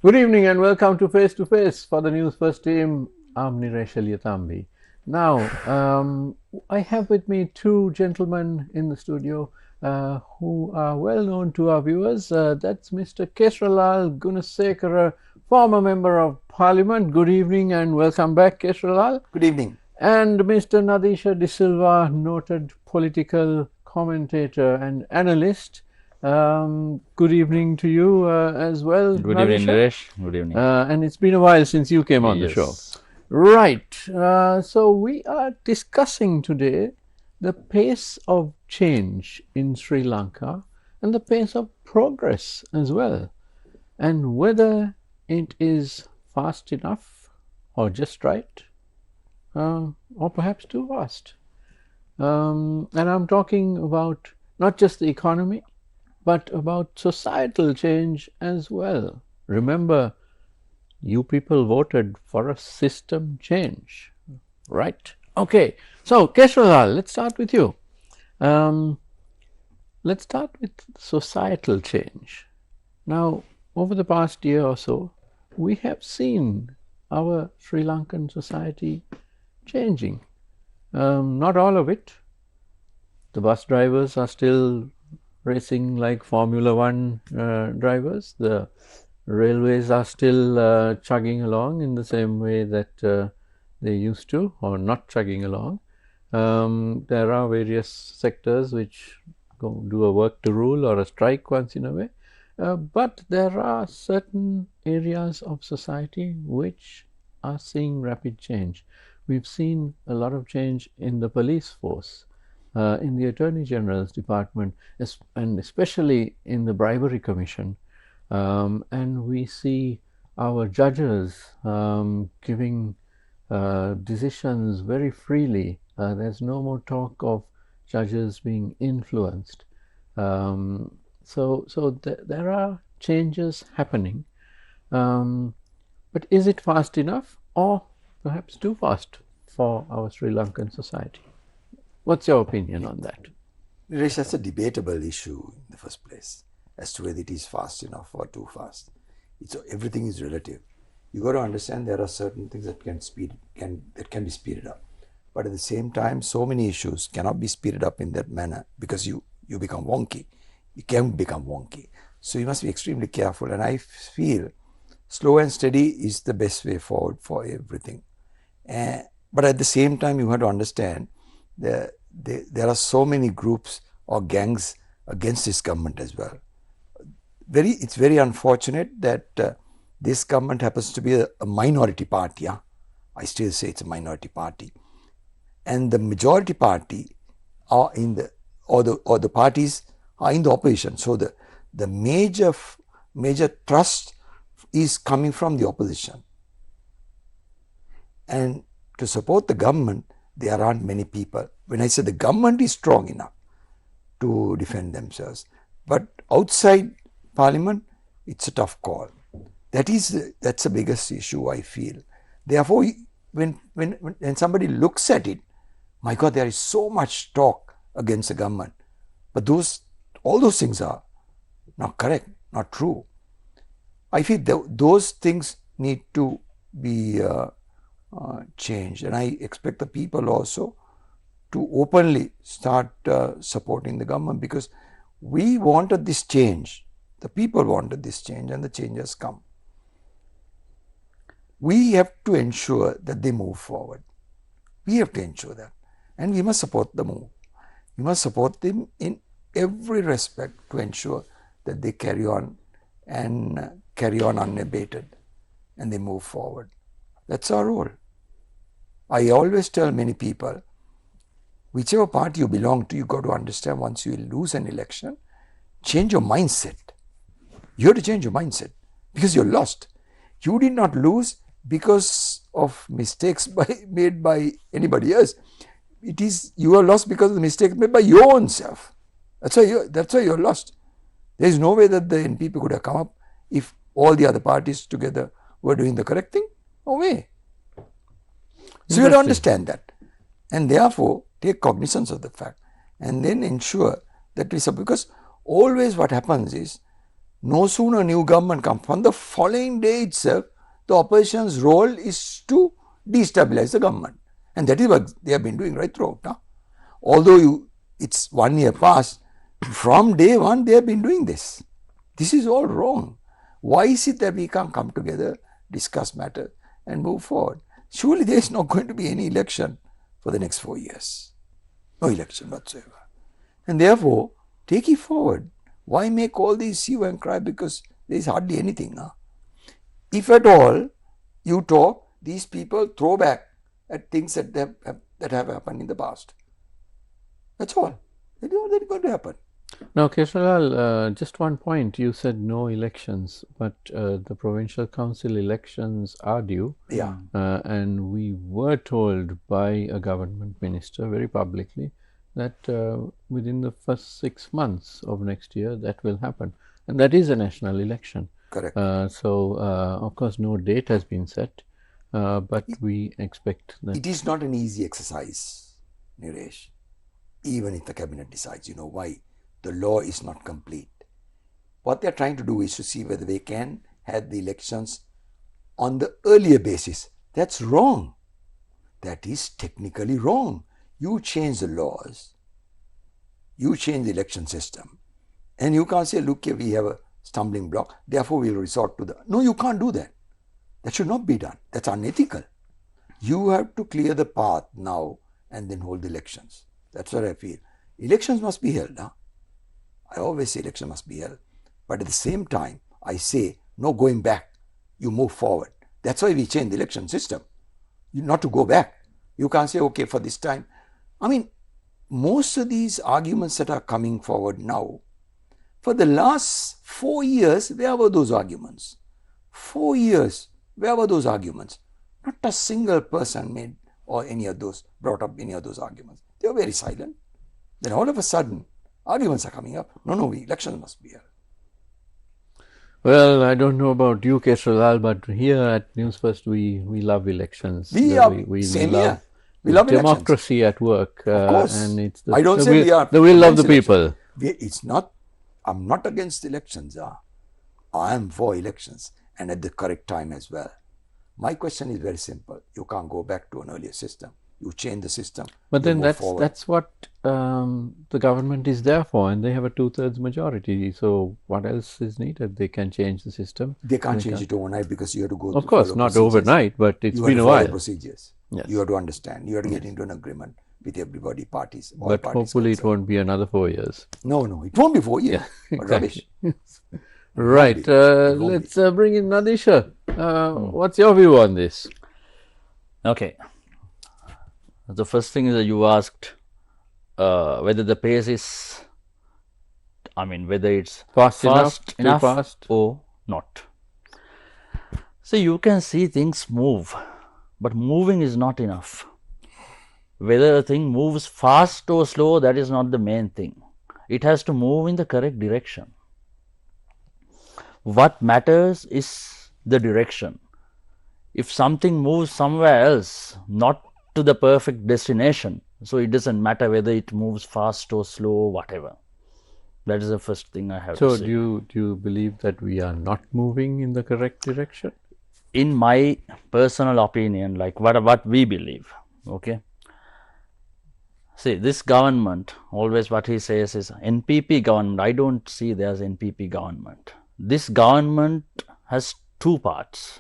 Good evening and welcome to Face for the Newsfirst team. I'm Nadeesha. Now, I have with me two gentlemen in the studio who are well known to our viewers. That's Mr. Kesarralal Gunasekara, former Member of Parliament. Good evening and welcome back, Kesarralal. Good evening. And Mr. Nadeesha De Silva, noted political commentator and analyst. Good evening to you as well. Good Nadeesha. evening, Naresh. Good evening. And it's been a while since you came on the show. Yes. Right. So we are discussing today the pace of change in Sri Lanka and the pace of progress as well, and whether it is fast enough or just right, or perhaps too fast. And I'm talking about not just the economy, but about societal change as well. Remember, you people voted for a system change, right? Okay, so Kesarralal, let's start with you. Let's start with societal change. Now, over the past year or so, we have seen our Sri Lankan society changing. Not all of it. The bus drivers are still racing like Formula One drivers. The railways are still chugging along in the same way that they used to, or not chugging along. There are various sectors which do a work to rule or a strike once in a way. But there are certain areas of society which are seeing rapid change. We've seen a lot of change in the police force, in the Attorney General's department, and especially in the Bribery Commission. And we see our judges giving decisions very freely. There's no more talk of judges being influenced. So there are changes happening. But is it fast enough, or perhaps too fast for our Sri Lankan society? What's your opinion on that? Naresh, that's a debatable issue in the first place as to whether it is fast enough or too fast. Everything is relative. You got to understand there are certain things that can be speeded up, but at the same time, so many issues cannot be speeded up in that manner because you become wonky. You can become wonky. So you must be extremely careful. And I feel slow and steady is the best way forward for everything. But at the same time, you have to understand that there are so many groups or gangs against this government as well. It's very unfortunate that this government happens to be a minority party. Yeah? I still say it's a minority party, and the majority party are in the parties are in the opposition. So the major thrust is coming from the opposition, and to support the government, there aren't many people. When I say the government is strong enough to defend themselves, but outside Parliament, it's a tough call. That's the biggest issue I feel. Therefore, when somebody looks at it, my God, there is so much talk against the government, but all those things are not correct, not true. I feel those things need to be changed, and I expect the people also to openly start supporting the government, because we wanted this change. The people wanted this change, and the change has come. We have to ensure that they move forward. We have to ensure that, and we must support the move. We must support them in every respect to ensure that they carry on unabated, and they move forward. That's our role. I always tell many people, whichever party you belong to, you got to understand, once you lose an election, change your mindset. You have to change your mindset, because you're lost. You did not lose because of mistakes made by anybody else. You are lost because of the mistakes made by your own self. That's why you're lost. There is no way that the NPP could have come up if all the other parties together were doing the correct thing. No way. So you have to understand that, and therefore take cognizance of the fact, and then ensure that we support. Because always what happens is, No sooner new government comes, from the following day itself, the opposition's role is to destabilize the government. And that is what they have been doing right throughout. Now. Although it's 1 year past, from day one they have been doing this. This is all wrong. Why is it that we can't come together, discuss matters and move forward? Surely there is not going to be any election for the next 4 years. No election whatsoever. And therefore, take it forward. Why make all these hue and cry because there is hardly anything? Huh? If at all you talk, these people throw back at things that have happened in the past. That's all. That is going to happen. Now, Kesarralal, just one point. You said no elections, but the provincial council elections are due. Yeah. And we were told by a government minister very publicly that within the first 6 months of next year that will happen. And that is a national election. Correct. Of course, no date has been set, but we expect that. It is not an easy exercise, Nadeesha. Even if the cabinet decides, you know why? The law is not complete. What they are trying to do is to see whether they can have the elections on the earlier basis. That's wrong. That is technically wrong. You change the laws, you change the election system, and you can't say, look here, we have a stumbling block, therefore we'll resort to the... No, you can't do that. That should not be done. That's unethical. You have to clear the path now and then hold the elections. That's what I feel. Elections must be held. Huh? I always say elections must be held. But at the same time, I say, no going back. You move forward. That's why we change the election system. Not to go back. You can't say, okay, for this time. I mean, most of these arguments that are coming forward now, for the last 4 years, where were those arguments? 4 years, where were those arguments? Not a single person made or any of those, brought up any of those arguments. They were very silent. Then all of a sudden, arguments are coming up. No, elections must be held. Well, I don't know about you, Kesarralal, but here at Newsfirst, we love elections. We love democracy elections. At work. Of course. And it's I don't say we are the will of the people. I'm not against elections. I am for elections and at the correct time as well. My question is very simple. You can't go back to an earlier system. You change the system. But then that's what the government is there for, and they have a 2/3 majority. So what else is needed? They can change the system. They can't change it overnight because you have to go. Of course, not overnight, but it's been a while. Procedures. Yes. You have to understand. You have to get into an agreement with everybody, parties. But hopefully it won't be another 4 years. No, it won't be 4 years. Yeah, but rubbish. Right. Let's bring in Nadeesha. What's your view on this? Okay. The first thing is that you asked whether the pace is, whether it's fast enough or not. So you can see things move, but moving is not enough. Whether a thing moves fast or slow, that is not the main thing. It has to move in the correct direction. What matters is the direction. If something moves somewhere else, not to the perfect destination, so it doesn't matter whether it moves fast or slow or whatever. That is the first thing I have to say. So do you believe that we are not moving in the correct direction? In my personal opinion, like what we believe, okay. See, this government, always what he says is NPP government. I don't see there's NPP government. This government has two parts.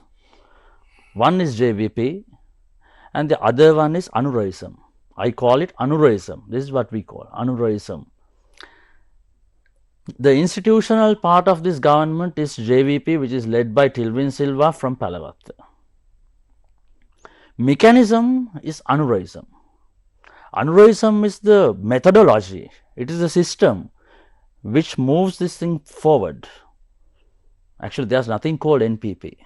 One is JVP and the other one is Anurism. I call it Anurism. This is what we call Anurism. The institutional part of this government is JVP, which is led by Silva from Palavath. Mechanism is Anurism. Anurism is the methodology. It is the system which moves this thing forward. Actually, there's nothing called NPP.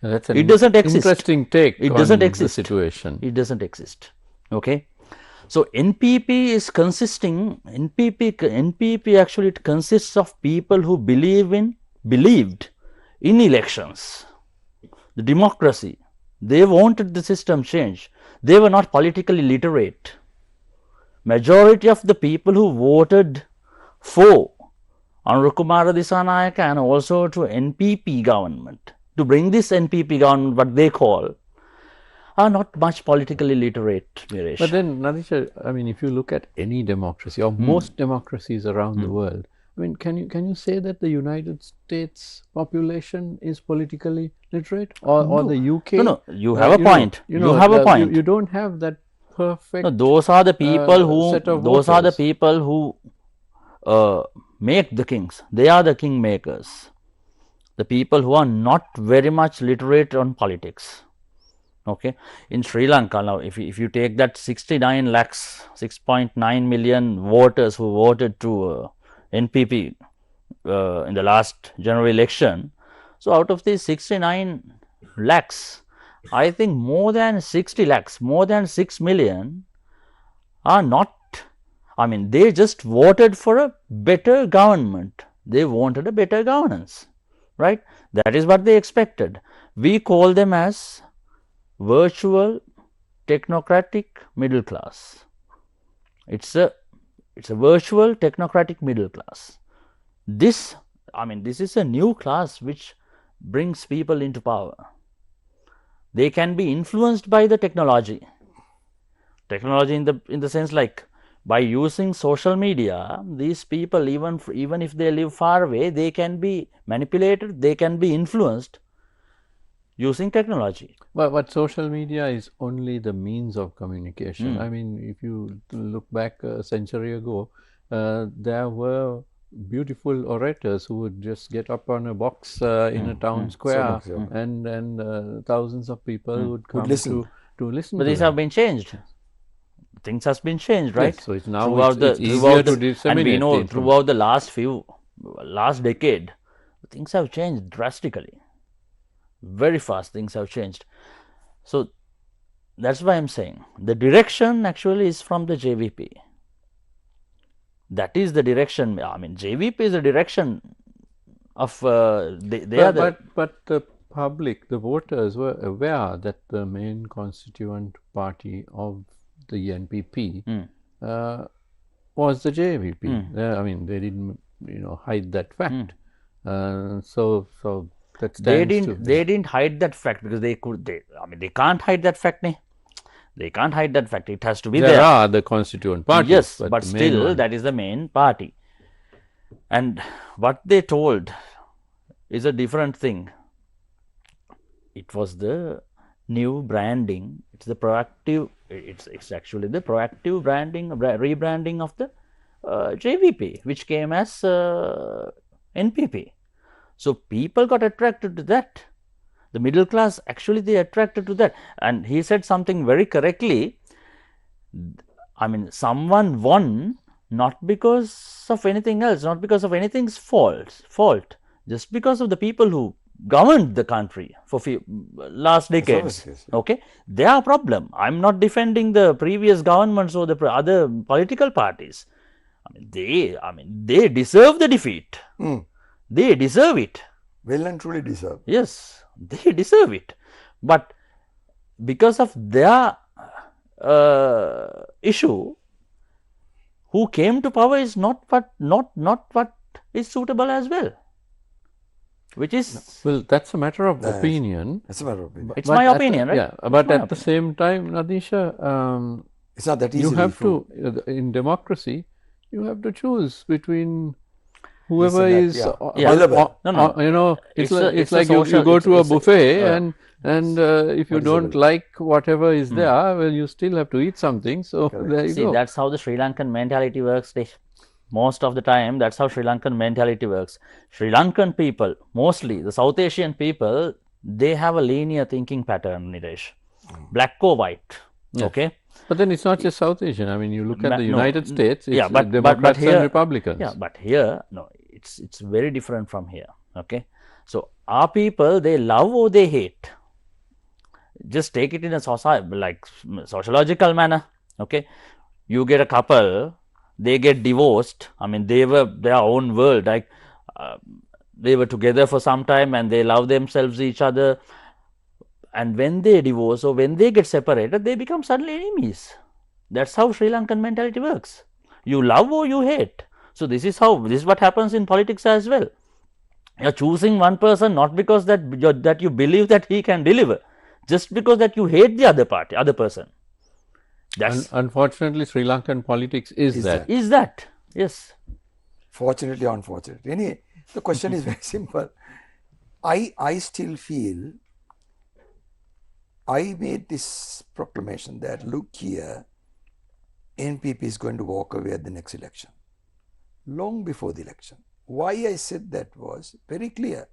That's an it doesn't exist. Interesting take. It doesn't exist. The situation. It doesn't exist. Okay. So NPP is consisting. NPP actually it consists of people who believed in elections, the democracy. They wanted the system change. They were not politically literate. Majority of the people who voted for Anurukumara Disanayaka and also to NPP government, to bring this NPP government, what they call, are not much politically literate, Viresh. But then, Nadeesha, I mean, if you look at any democracy or most democracies around the world, I mean, can you say that the United States population is politically literate, or the UK? No, you have a point. You have a point. You don't have that perfect. No, those are the people who. set of Those are the voters. people who make the kings. They are the king makers. The people who are not very much literate on politics. Okay, in Sri Lanka now, if you take that 69 lakhs, 6.9 million voters who voted to NPP in the last general election, so out of these 69 lakhs, I think more than 60 lakhs, more than 6 million are not, I mean, they just voted for a better government. They wanted a better governance, right? That is what they expected. We call them as virtual technocratic middle class. It's a virtual technocratic middle class. This, I mean, this is a new class which brings people into power. They can be influenced by the technology. Technology in the sense like by using social media, these people, even if they live far away, they can be manipulated, they can be influenced using technology. But social media is only the means of communication. I mean, if you look back a century ago, there were beautiful orators who would just get up on a box in a town square, and thousands of people would come listen. to listen. But to these them. have been changed. Things has been changed, right? Yes, so it's now it's easier to disseminate. And we know the throughout the last decade, things have changed drastically. Very fast, things have changed. So that's why I'm saying the direction actually is from the JVP. That is the direction. I mean, JVP is the direction of but the public, the voters were aware that the main constituent party of the NPP was the JVP. I mean, they didn't, hide that fact. So that stands they didn't hide that fact because they can't hide that fact. They can't hide that fact. It has to be there. There are the constituent parties. Yes, but still that is the main party. And what they told is a different thing. It was the new branding. It's the proactive. It's actually the proactive branding, rebranding of the JVP, which came as NPP. So people got attracted to that. The middle class actually they attracted to that. And he said something very correctly. I mean, someone won not because of anything else, not because of anything's fault, just because of the people who governed the country for last decades. Okay, their problem. I'm not defending the previous governments or the other political parties. I mean, they deserve the defeat. They deserve it. Well and truly deserve. Yes, they deserve it. But because of their issue, who came to power is not what is suitable as well. Which is well, that's a matter of opinion. It's a matter of opinion. It's my opinion, right? Yeah, but at the same time, Nadeesha, it's not that easy. You have to in democracy, you have to choose between whoever is available. It's like you go to a buffet and if you don't like whatever is there, well, you still have to eat something. So there you go. That's how the Sri Lankan mentality works. Most of the time, that's how Sri Lankan mentality works. Sri Lankan people, mostly the South Asian people, they have a linear thinking pattern, Nadeesh. Black or white. Yes. Okay. But then it's not just South Asian. I mean, you look at the United States, it's Democrats and Republicans. Yeah, but here, no, it's very different from here. Okay. So our people, they love or they hate. Just take it in a sociological manner. Okay. You get a couple, they get divorced. I mean, they were their own world. Like they were together for some time and they love themselves, each other. And when they divorce or when they get separated, they become suddenly enemies. That's how Sri Lankan mentality works. You love or you hate. So this is what happens in politics as well. You are choosing one person not because that you believe that he can deliver, just because that you hate the other person. Unfortunately, Sri Lankan politics is that. Is that, yes. Fortunately or unfortunately. Anyway, the question is very simple. I still feel, I made this proclamation that, look here, NPP is going to walk away at the next election, long before the election. Why I said that was very clear.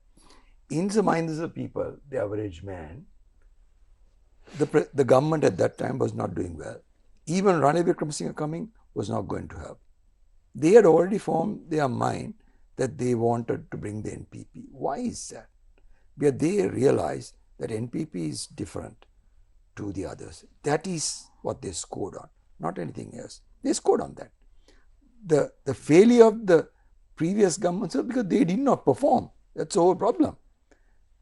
In the minds of the people, the average man, the government at that time was not doing well. Even Ranil Wickremesinghe coming was not going to help. They had already formed their mind that they wanted to bring the NPP. Why is that? Because they realized that NPP is different to the others. That is what they scored on, not anything else. They scored on that. The failure of the previous governments was because they did not perform. That's the whole problem.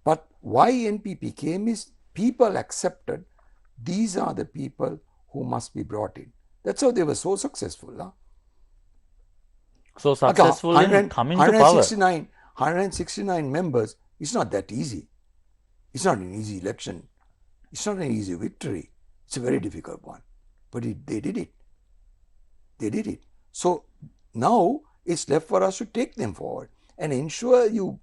But why NPP came is people accepted these are the people who must be brought in. That's how they were so successful. Huh? So successful in coming to power. 169 members, it's not that easy. It's not an easy election. It's not an easy victory. It's a very difficult one. But they did it. They did it. So now it's left for us to take them forward and ensure you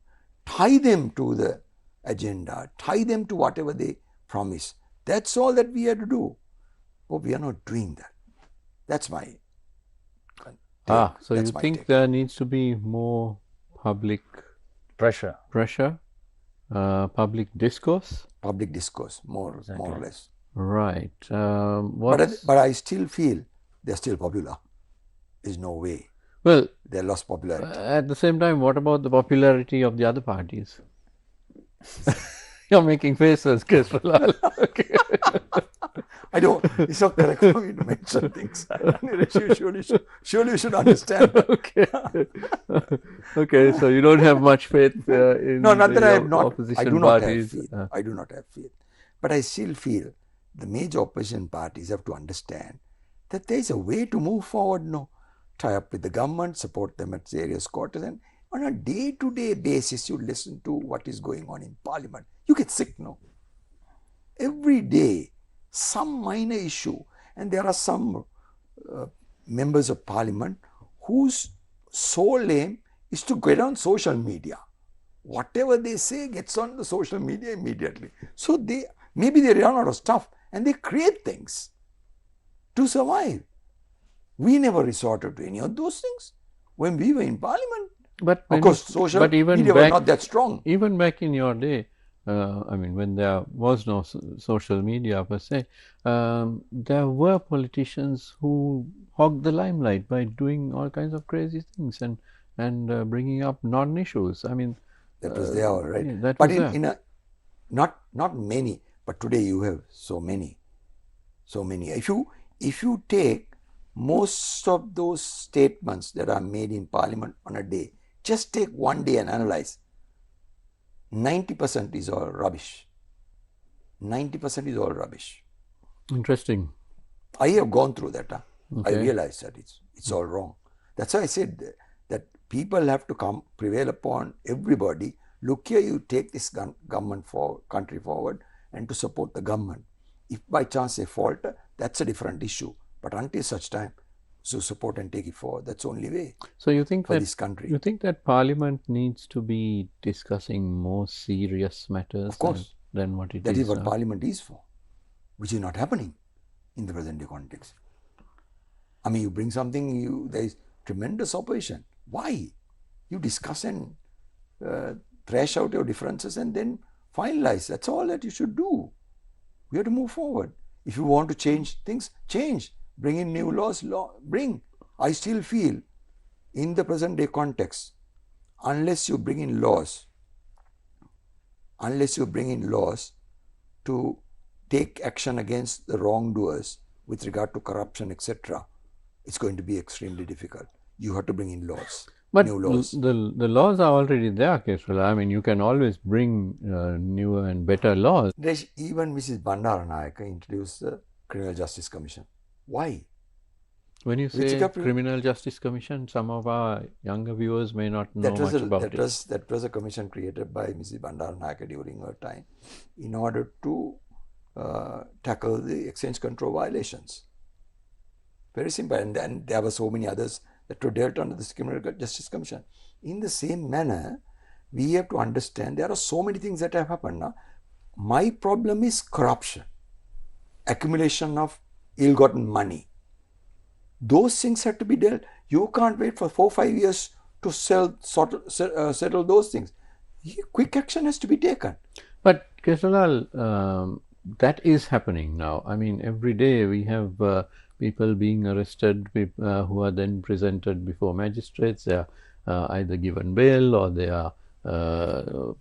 tie them to the agenda, tie them to whatever they promise. That's all that we have to do. But we are not doing that. That's my take. So you think there needs to be more public pressure, public discourse? Public discourse, more or less. Right. But I still feel they're still popular. There's no way. Well, they lost popularity. At the same time, what about the popularity of the other parties? You're making faces, Kesarralal. Okay. I don't. It's not correct for me to mention things. Surely you should understand. Okay. Okay. So you don't have much faith in not that I have not. opposition I do not parties. have faith. I do not have faith. But I still feel the major opposition parties have to understand that there is a way to move forward. No, tie up with the government, support them at various quarters, and on a day-to-day basis, you listen to what is going on in Parliament. You get sick, no? Every day, some minor issue, and there are some members of Parliament whose sole aim is to get on social media. Whatever they say gets on the social media immediately. So maybe they run out of stuff and they create things to survive. We never resorted to any of those things when we were in Parliament. But of course, social media was not that strong. Even back in your day, I mean, when there was no social media per se, there were politicians who hogged the limelight by doing all kinds of crazy things and bringing up non-issues. I mean, that was there, right? Yeah, that but was not many. But today you have so many. If you take most of those statements that are made in Parliament on a day, just take one day and analyze. 90% is all rubbish. 90% is all rubbish. Interesting. I have gone through that. Okay. I realized that it's all wrong. That's why I said that people have to prevail upon everybody. Look here, you take this country forward and to support the government. If by chance they falter, that's a different issue. But until such time, so support and take it forward. That's the only way. So you think for that this country. You think that Parliament needs to be discussing more serious matters? Of course. Than what it is. That is what Parliament is for, which is not happening in the present day context. I mean, you bring something, there is tremendous opposition. Why? You discuss and thrash out your differences and then finalize. That's all that you should do. We have to move forward. If you want to change things, change. Bring in new laws, bring. I still feel in the present day context, unless you bring in laws to take action against the wrongdoers with regard to corruption, etc., it's going to be extremely difficult. You have to bring in laws. But new laws. The laws are already there, Kesarralal. I mean, you can always bring newer and better laws. Even Mrs. Bandaranayake introduced the Criminal Justice Commission. Why? When you Which say got- Criminal Justice Commission, some of our younger viewers may not know much about it. That was a commission created by Mrs. Bandaranaike during her time in order to tackle the exchange control violations. Very simple. And then there were so many others that were dealt under the Criminal Justice Commission. In the same manner, we have to understand there are so many things that have happened now. My problem is corruption, accumulation of ill-gotten money. Those things have to be dealt. You can't wait for 4-5 years to settle those things. Quick action has to be taken. But Kesarralal, that is happening now. I mean, every day we have people being arrested who are then presented before magistrates. They are either given bail or they are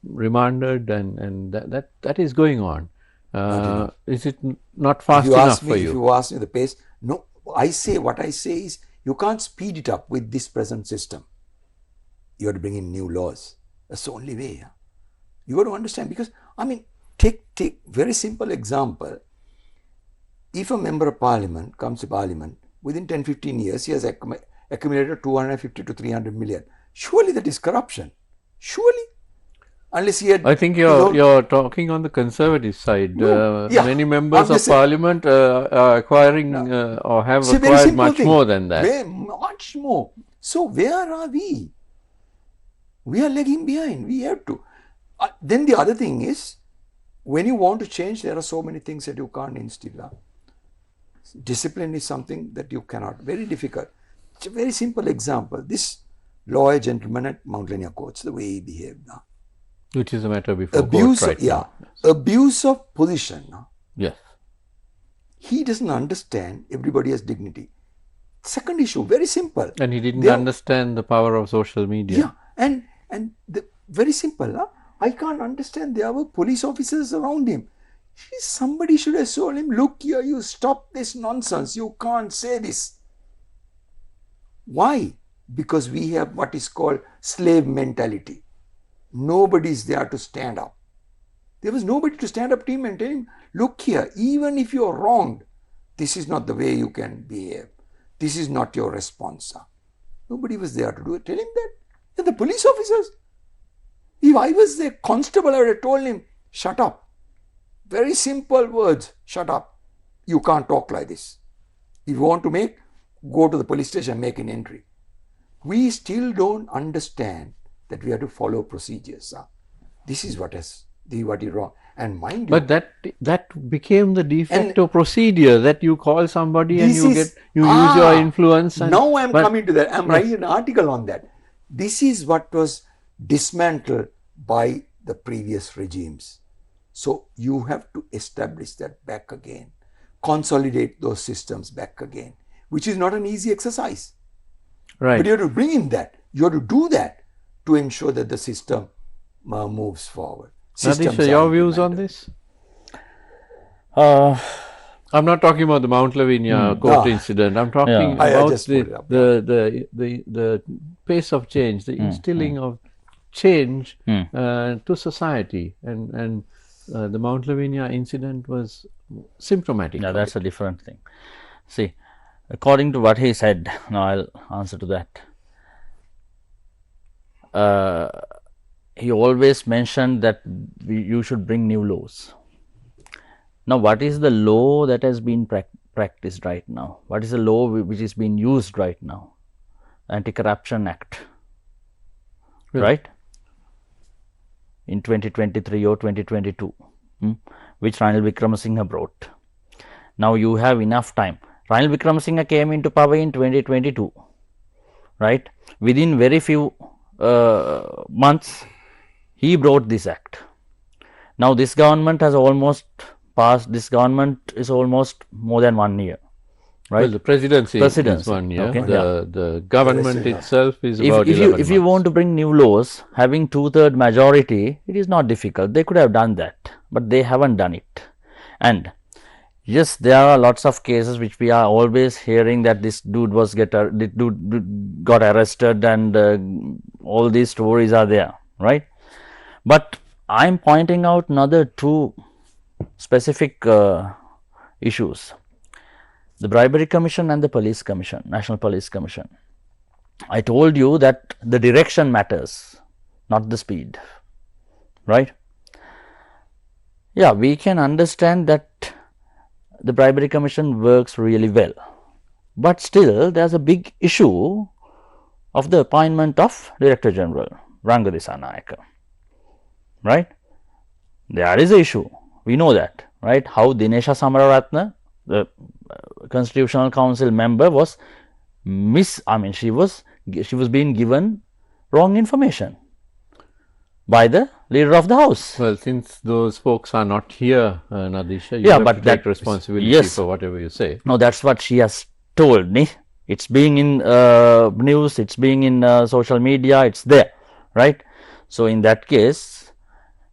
remanded, and that is going on. Is it not fast enough for you? If you ask me the pace, no. What I say is you can't speed it up with this present system. You have to bring in new laws. That's the only way. You got to understand, because I mean, take very simple example. If a member of parliament comes to parliament, within 10-15 years he has accumulated 250 to 300 million. Surely that is corruption. Surely. Unless he had, I think you're talking on the conservative side. Many members of parliament are acquiring or have acquired much more than that. Much more. So where are we? We are lagging behind. We have to. Then the other thing is, when you want to change, there are so many things that you can't instill. Discipline is something that you cannot. Very difficult. It's a very simple example. This lawyer gentleman at Mount Lanier Courts, the way he behaved now. Which is a matter before court right now. Abuse of position. Yes. He doesn't understand everybody has dignity. Second issue, very simple. And he didn't understand the power of social media. Yeah, and very simple. I can't understand. There were police officers around him. Somebody should have told him, look here, you stop this nonsense. You can't say this. Why? Because we have what is called slave mentality. Nobody is there to stand up. There was nobody to stand up to him and tell him, look here, even if you are wronged, this is not the way you can behave. This is not your response. Nobody was there to do it. Tell him that. And the police officers. If I was the constable, I would have told him, shut up. Very simple words, shut up. You can't talk like this. If you want to go to the police station and make an entry. We still don't understand that we have to follow procedures. This is what is wrong. And mind you, but that became the de facto procedure, that you call somebody and you use your influence. And, now I'm coming to that. I'm writing an article on that. This is what was dismantled by the previous regimes. So you have to establish that back again, consolidate those systems back again, which is not an easy exercise. Right. But you have to bring in that. You have to do that to ensure that the system moves forward. Nadeesha, your views on this? I'm not talking about the Mount Lavinia court incident. I'm talking about the pace of change, the instilling of change to society, and the Mount Lavinia incident was symptomatic. Yeah, that's a different thing. See, according to what he said, now I'll answer to that. He always mentioned that you should bring new laws. Now, what is the law that has been practiced right now? What is the law which is being used right now? Anti-Corruption Act, right? In 2023 or 2022, which Ranil Wickremesinghe brought. Now you have enough time. Ranil Wickremesinghe came into power in 2022, right? Within very few months, he brought this act. Now this government has almost passed. This government is almost more than 1 year, right? Well, the presidency is 1 year. Okay. The government itself is about 11 months. If you want to bring new laws, having 2/3 majority, it is not difficult. They could have done that, but they haven't done it. And yes, there are lots of cases which we are always hearing that this dude got arrested, and all these stories are there, right? But I'm pointing out another two specific issues. the Bribery Commission and the Police Commission, National Police Commission. I told you that the direction matters, not the speed, right? Yeah, we can understand that the Bribery Commission works really well, but still there's a big issue of the appointment of Director General Ranga Disanayaka, right? There is an issue, we know that, right? How Dinesha Samararatne, the Constitutional Council member, was she was being given wrong information by the leader of the house. Well, since those folks are not here, Nadeesha, you have to take responsibility for whatever you say. No, that's what she has told me. It's being in news, it's being in social media, it's there, right? So in that case,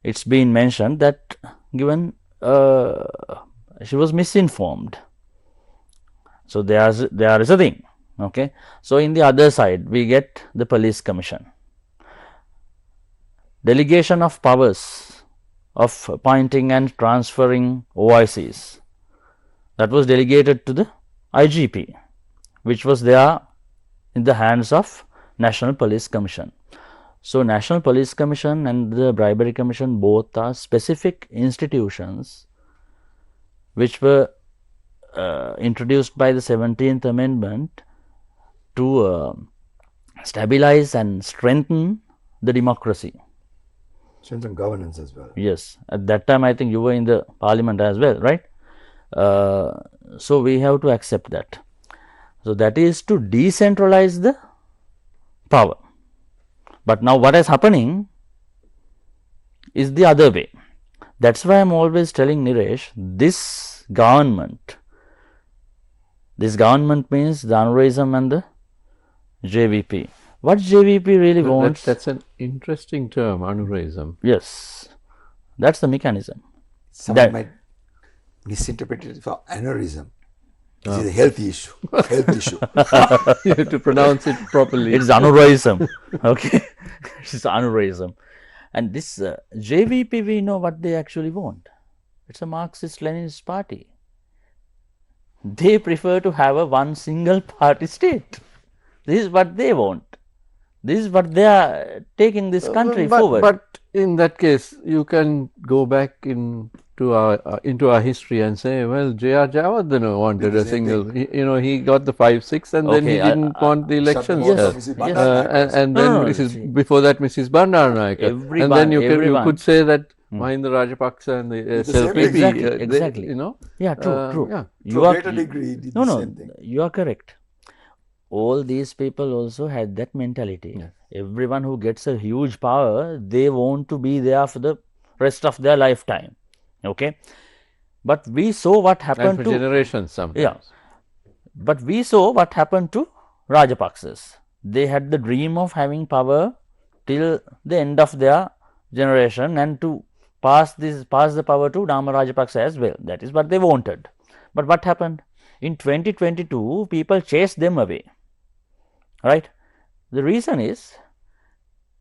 it's been mentioned that given she was misinformed. So there is a thing, okay? So in the other side, we get the Police Commission. Delegation of powers of appointing and transferring OICs, that was delegated to the IGP, which was there in the hands of National Police Commission. So National Police Commission and the Bribery Commission both are specific institutions which were introduced by the 17th Amendment to stabilize and strengthen the democracy. Strengthen governance as well. Yes, at that time I think you were in the parliament as well, right? So we have to accept that. So that is to decentralize the power. But now what is happening is the other way. That's why I am always telling Niresh, this government means the Anurism and the JVP. What JVP really wants? That's an interesting term, Anurism. Yes, that's the mechanism. Someone might misinterpret it for aneurysm. This is a health issue. You have to pronounce it properly. It's aneurysm. Okay, it's aneurysm. And this JVP, we know what they actually want. It's a Marxist-Leninist party. They prefer to have a one single party state. This is what they want. This is what they are taking this country forward. But in that case, you can go back into our history and say, well, J.R. Jayawardena wanted a single. He got the 5-6, and then he didn't want the elections. And then before that, Mrs. Bandaranaike. And then you could say that Mahinda Rajapaksa and the SLPP. Exactly. Yeah, true. To a greater degree, did the same thing. You are correct. All these people also had that mentality. Yes. Everyone who gets a huge power, they want to be there for the rest of their lifetime. Okay, but we saw what happened for generations sometimes. Yeah, but we saw what happened to Rajapaksas. They had the dream of having power till the end of their generation and to pass the power to Nama Rajapaksa as well. That is what they wanted. But what happened? In 2022, people chased them away. Right? The reason is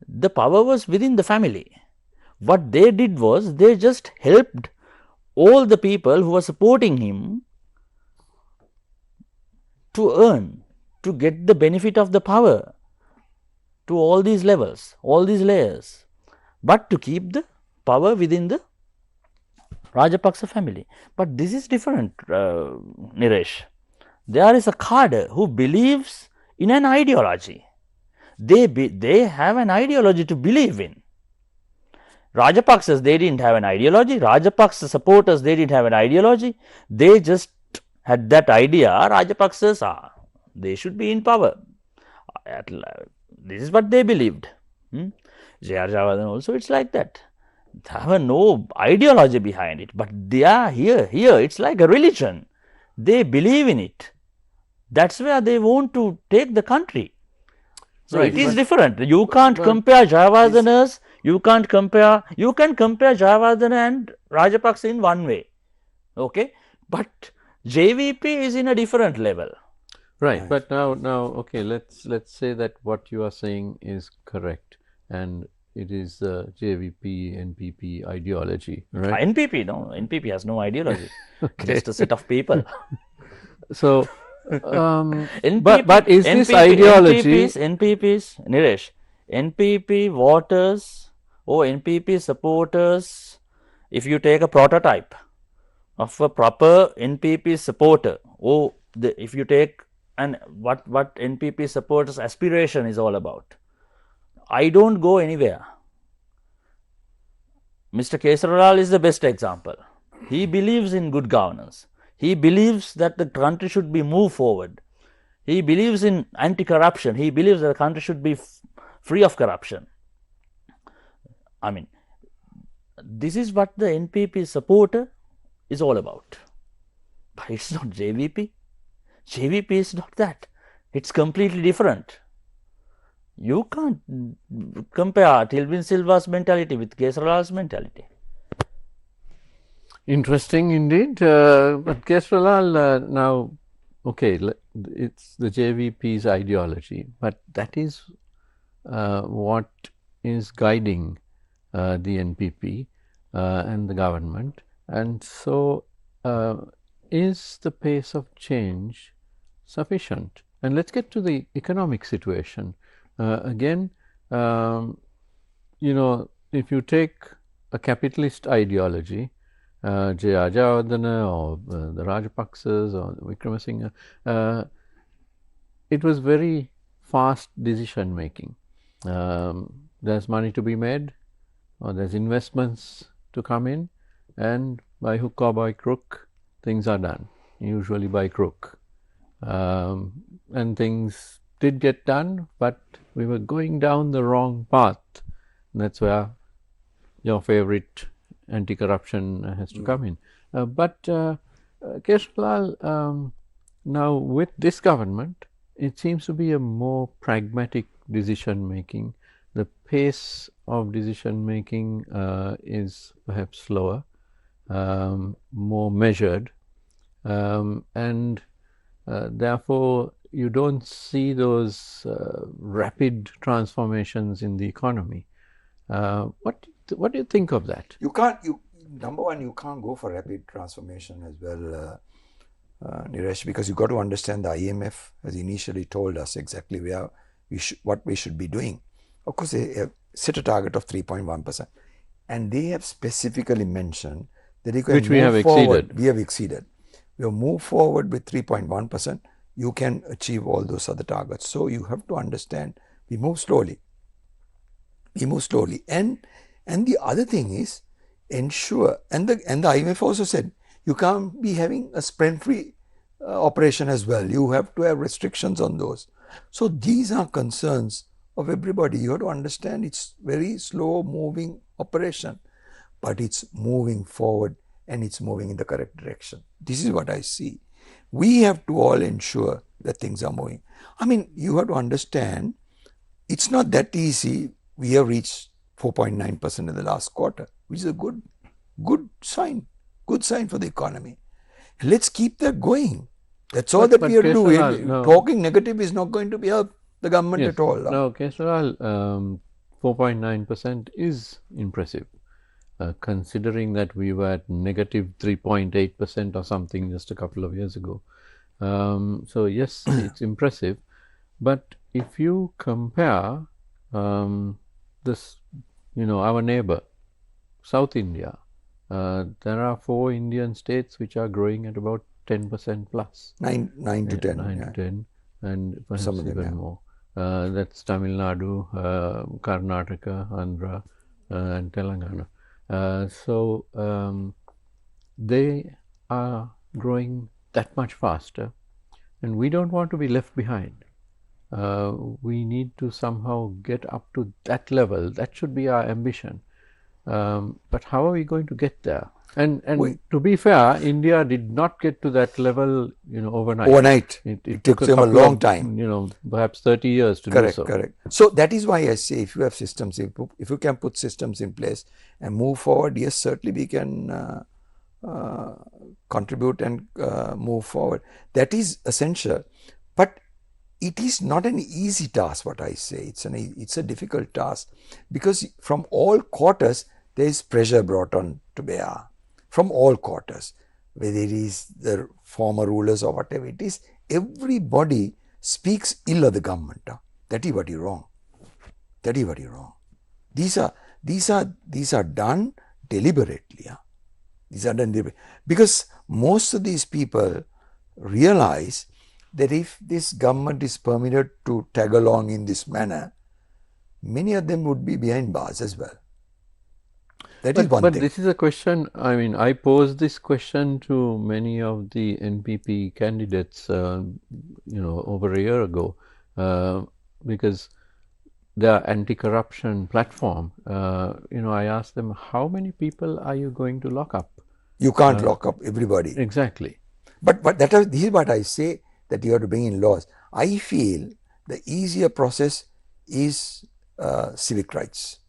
the power was within the family. What they did was they just helped all the people who were supporting him to get the benefit of the power to all these levels, all these layers, but to keep the power within the Rajapaksa family. But this is different, Niresh. There is a cadre who believes in an ideology. They have an ideology to believe in. Rajapaksas, they didn't have an ideology. Rajapaksa supporters, they didn't have an ideology. They just had that idea, Rajapaksas they should be in power. This is what they believed. J.R. Jayawardena also, it's like that. There were no ideology behind it, but they are here, it's like a religion. They believe in it. That's where they want to take the country. So it is different. You can't compare Jayawardenas, you can compare Jayawardena and Rajapaksa in one way. Okay, but JVP is in a different level. Right, but now okay, let's say that what you are saying is correct, and it is JVP, NPP ideology, right? NPP, no, NPP has no ideology, just a set of people. So, NPP, but is this NPP, ideology? NPPs, Niresh, NPP voters or NPP supporters, if you take a prototype of a proper NPP supporter, or if you take what NPP supporters aspiration is all about, I don't go anywhere. Mr. Kesarralal is the best example. He believes in good governance. He believes that the country should be moved forward. He believes in anti-corruption. He believes that the country should be free of corruption. I mean, this is what the NPP supporter is all about. But it's not JVP. JVP is not that. It's completely different. You can't compare Tilvin Silva's mentality with Kesarralal's mentality. Interesting indeed. But Kesarralal now, okay, it's the JVP's ideology, but that is what is guiding the NPP and the government. And so, is the pace of change sufficient? And let's get to the economic situation. Again, you know, if you take a capitalist ideology, Jayajawardena or the Rajapaksas or Wickramasinghe, it was very fast decision making. There's money to be made, or there's investments to come in, and by hook or by crook, things are done, usually by crook. And things did get done, but we were going down the wrong path. That's where your favorite anti-corruption has to come in. But Kesarralal, now with this government, it seems to be a more pragmatic decision making. The pace of decision making is perhaps slower, more measured, and therefore you don't see those rapid transformations in the economy. What do you think of that? You can't. Number one, you can't go for rapid transformation as well, Niresh, because you got to understand the IMF has initially told us exactly what we should be doing. Of course, they have set a target of 3.1%, and they have specifically mentioned that you can Which we have exceeded. We have exceeded. We have moved forward with 3.1%. You can achieve all those other targets. So you have to understand, we move slowly. We move slowly, and the other thing is ensure, and the IMF also said you can't be having a sprint-free operation as well. You have to have restrictions on those. So these are concerns of everybody. You have to understand it's very slow moving operation, but it's moving forward and it's moving in the correct direction. This is what I see. We have to all ensure that things are moving. I mean, you have to understand it's not that easy. We have reached 4.9% in the last quarter, which is a good sign for the economy. Let's keep that going. That's all that we have to do. No. Talking negative is not going to help the government at all. No, Kesarralal, 4.9% is impressive, considering that we were at negative 3.8% or something just a couple of years ago. So yes, it's impressive. But if you compare this, our neighbor, South India, there are 4 Indian states which are growing at about 10% plus. 9 to 10. 9 to 10, and perhaps Some of them, even more. That's Tamil Nadu, Karnataka, Andhra, and Telangana. So they are growing that much faster, and we don't want to be left behind. We need to somehow get up to that level. That should be our ambition. But how are we going to get there? And to be fair, India did not get to that level, overnight. It took them a long time. Perhaps 30 years to do so. Correct. So that is why I say, if you have systems, if you can put systems in place and move forward, yes, certainly we can contribute and move forward. That is essential. But it is not an easy task, what I say. It's a difficult task, because from all quarters there is pressure brought on to bear, from all quarters, whether it is the former rulers or whatever it is, everybody speaks ill of the government. That is what is wrong. That is what is wrong. These are done deliberately. These are done deliberately. Because most of these people realize that if this government is permitted to tag along in this manner, many of them would be behind bars as well. That is one But thing. this is a question, I mean, I posed this question to many of the NPP candidates, over a year ago, because their anti-corruption platform, I asked them, how many people are you going to lock up? You can't lock up everybody. Exactly. But this is what I say, that you have to bring in laws. I feel the easier process is civic rights.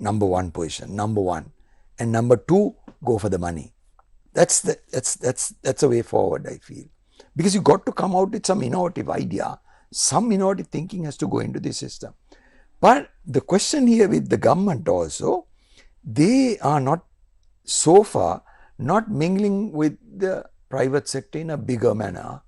Number one position, number one, and number two, go for the money. That's the way forward, I feel, because you got to come out with some innovative idea, some innovative thinking has to go into the system. But the question here with the government also, they are not so far not mingling with the private sector in a bigger manner.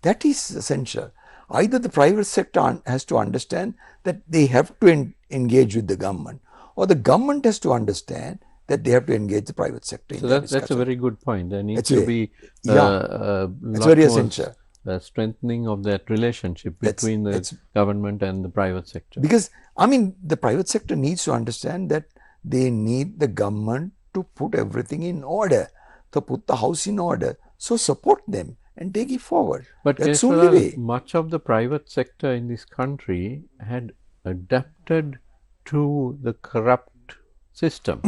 That is essential. Either the private sector has to understand that they have to engage with the government, or the government has to understand that they have to engage the private sector. So that's a very good point. There needs That's to be it's very essential. Strengthening of that relationship between the government and the private sector. Because, I mean, the private sector needs to understand that they need the government to put everything in order, to put the house in order. So support them and take it forward. But that's the only way. Much of the private sector in this country had adapted to the corrupt system.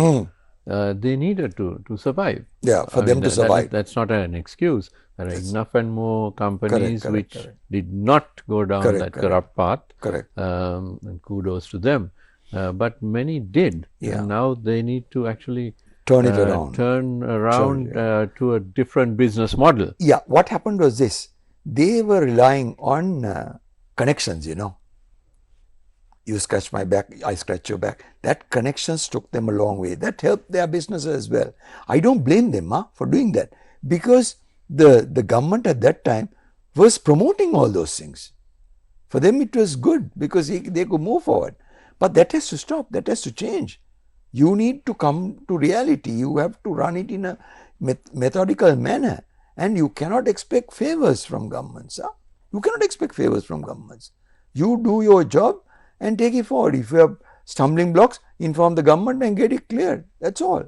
They needed to survive. Yeah, for them to survive. That's not an excuse. There are enough and more companies which did not go down that corrupt path. Correct. And kudos to them. But many did. Yeah. And now they need to actually turn it around. Turn around to a different business model. Yeah, what happened was this. They were relying on connections, You scratch my back, I scratch your back. That connections took them a long way. That helped their business as well. I don't blame them for doing that, because the government at that time was promoting all those things. For them it was good because they could move forward. But that has to stop. That has to change. You need to come to reality. You have to run it in a methodical manner. And you cannot expect favors from governments. You cannot expect favors from governments. You do your job and take it forward. If you have stumbling blocks, inform the government and get it cleared. That's all.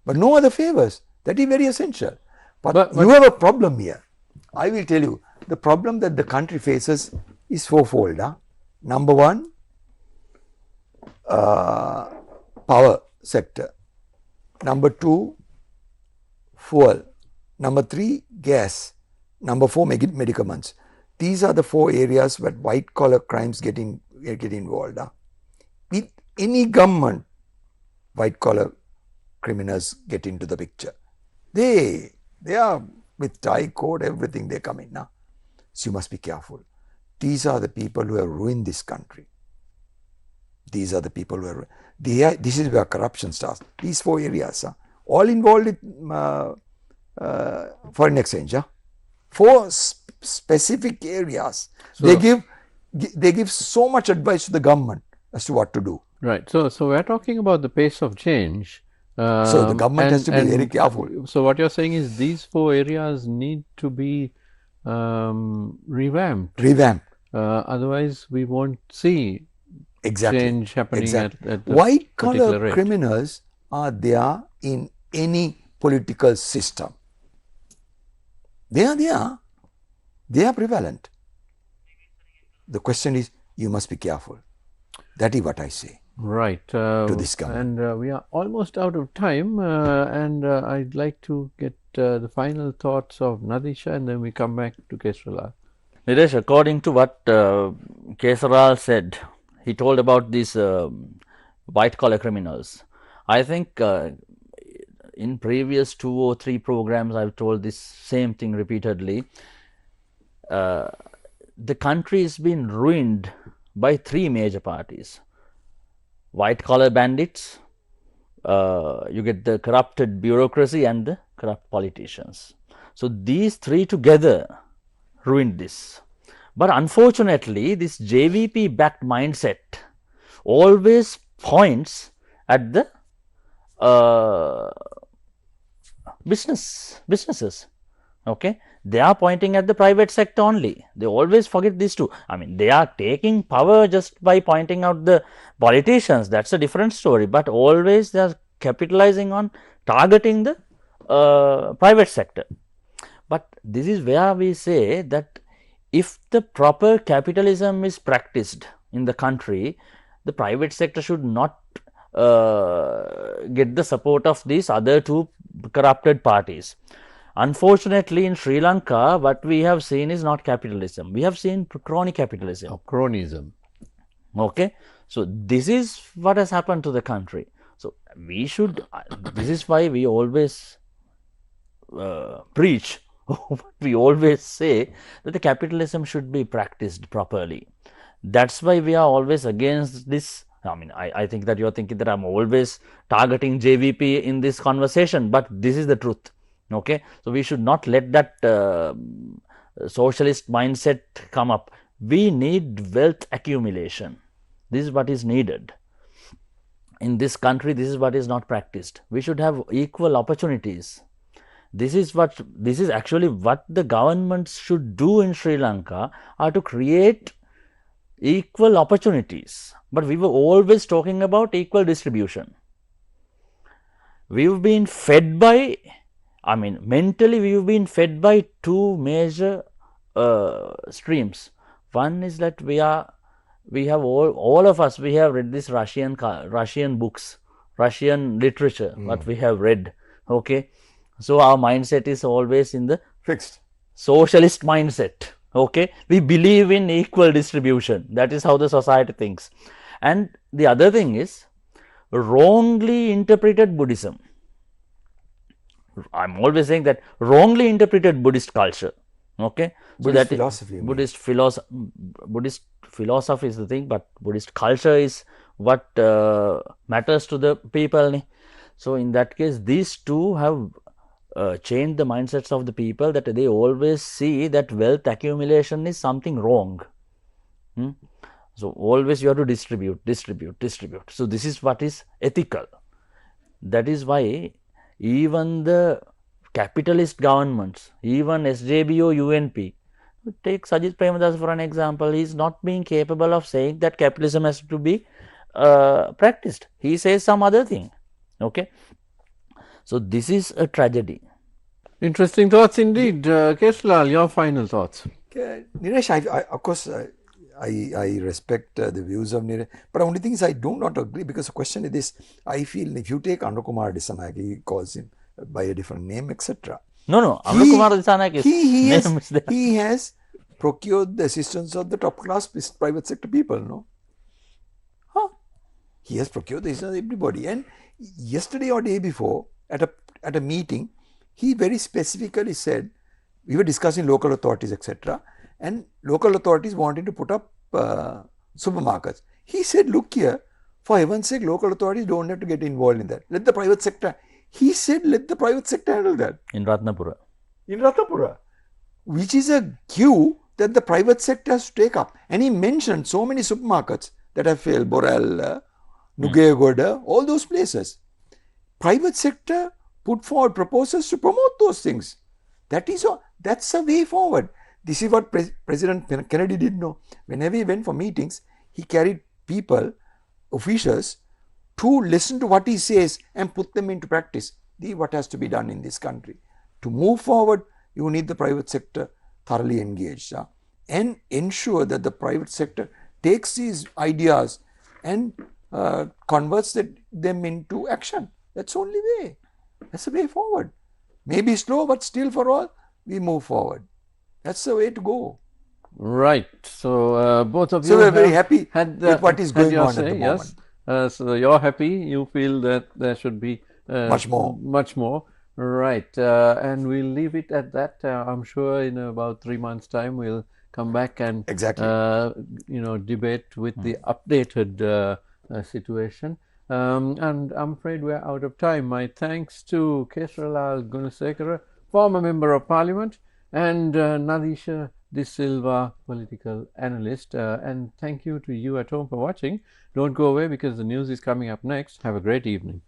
But no other favors. That is very essential. But you have a problem here. I will tell you, the problem that the country faces is fourfold. Number one, power sector. Number two, fuel. Number three, gas. Number four, medicaments. These are the four areas where white collar crimes get involved. With any government, white collar criminals get into the picture. They are with tie, coat, everything, they come in now. So you must be careful. These are the people who have ruined this country. These are the people who are, this is where corruption starts. These four areas, all involved in foreign exchange. Four specific areas. So they give so much advice to the government as to what to do. Right. So we're talking about the pace of change. So the government has to be very careful. So what you're saying is these four areas need to be revamped. Otherwise, we won't see change happening at the white collar criminals are there in any political system. They are there. They are prevalent. The question is, you must be careful. That is what I say. Right. To this government. And we are almost out of time. And I'd like to get the final thoughts of Nadeesha, and then we come back to Kesarralal. Nadeesha, according to what Kesarralal said, he told about these white collar criminals. I think in previous 2 or 3 programs, I've told this same thing repeatedly. The country has been ruined by 3 major parties. White collar bandits, you get the corrupted bureaucracy and the corrupt politicians. So these three together ruined this. But unfortunately, this JVP-backed mindset always points at the businesses. Okay, they are pointing at the private sector only. They always forget these two. I mean, they are taking power just by pointing out the politicians. That's a different story. But always they are capitalizing on targeting the private sector. But this is where we say that if the proper capitalism is practiced in the country, the private sector should not get the support of these other two corrupted parties. Unfortunately, in Sri Lanka, what we have seen is not capitalism. We have seen crony capitalism. Or cronism. Okay. So this is what has happened to the country. So we should, this is why we always preach, we always say that the capitalism should be practiced properly. That's why we are always against this. I mean, I think that you're thinking that I'm always targeting JVP in this conversation, but this is the truth. Okay. So we should not let that socialist mindset come up. We need wealth accumulation. This is what is needed. In this country, this is what is not practiced. We should have equal opportunities. This is actually what the governments should do in Sri Lanka, are to create equal opportunities. But we were always talking about equal distribution. We've been fed by, I mean, mentally we've been fed by two major streams. One is that we have all of us, we have read this Russian books, Russian literature, what we have read. Okay. So our mindset is always in the Fixed. socialist mindset. Okay. We believe in equal distribution. That is how the society thinks. And the other thing is wrongly interpreted Buddhism. I'm always saying that wrongly interpreted Buddhist culture. Okay. So Buddhist that philosophy. Buddhist philosophy is the thing, but Buddhist culture is what matters to the people. So in that case, these two have changed the mindsets of the people, that they always see that wealth accumulation is something wrong. So always you have to distribute. So this is what is ethical. That is why even the capitalist governments, even SJBO, UNP, take Sajid Premadasa for an example, he is not being capable of saying that capitalism has to be practiced. He says some other thing. Okay. So this is a tragedy. Interesting thoughts indeed. Kesarralal, your final thoughts. Niresh, of course, I respect the views of Niresh, but the only thing is I do not agree, because the question is this: I feel if you take Anukumar Dissanayake, he calls him by a different name, etc. No, Anukumar Dissanayake he has procured the assistance of the top class private sector people, no? He has procured the assistance of everybody. And yesterday or day before, at a meeting, he very specifically said, we were discussing local authorities, etc. And local authorities wanted to put up supermarkets. He said, look here, for heaven's sake, local authorities don't have to get involved in that. Let the private sector. He said, let the private sector handle that. In Ratnapura. Which is a cue that the private sector has to take up. And he mentioned so many supermarkets that have failed, Borel, Nugegoda, all those places. Private sector put forward proposals to promote those things. That's a way forward. This is what President Kennedy did know. Whenever he went for meetings, he carried people, officials, to listen to what he says and put them into practice. This is what has to be done in this country. To move forward, you need the private sector thoroughly engaged and ensure that the private sector takes these ideas and converts them into action. That's the only way. That's the way forward. Maybe slow, but still for all, we move forward. That's the way to go. Right. So both of you we're very happy with what is going on at the moment. Yes. So you're happy. You feel that there should be much more. Right. And we'll leave it at that. I'm sure in about 3 months' time we'll come back and exactly debate with the updated situation. And I'm afraid we're out of time. My thanks to Kesarralal Gunasekara, former Member of Parliament, and Nadeesha De Silva, political analyst. And thank you to you at home for watching. Don't go away because the news is coming up next. Have a great evening.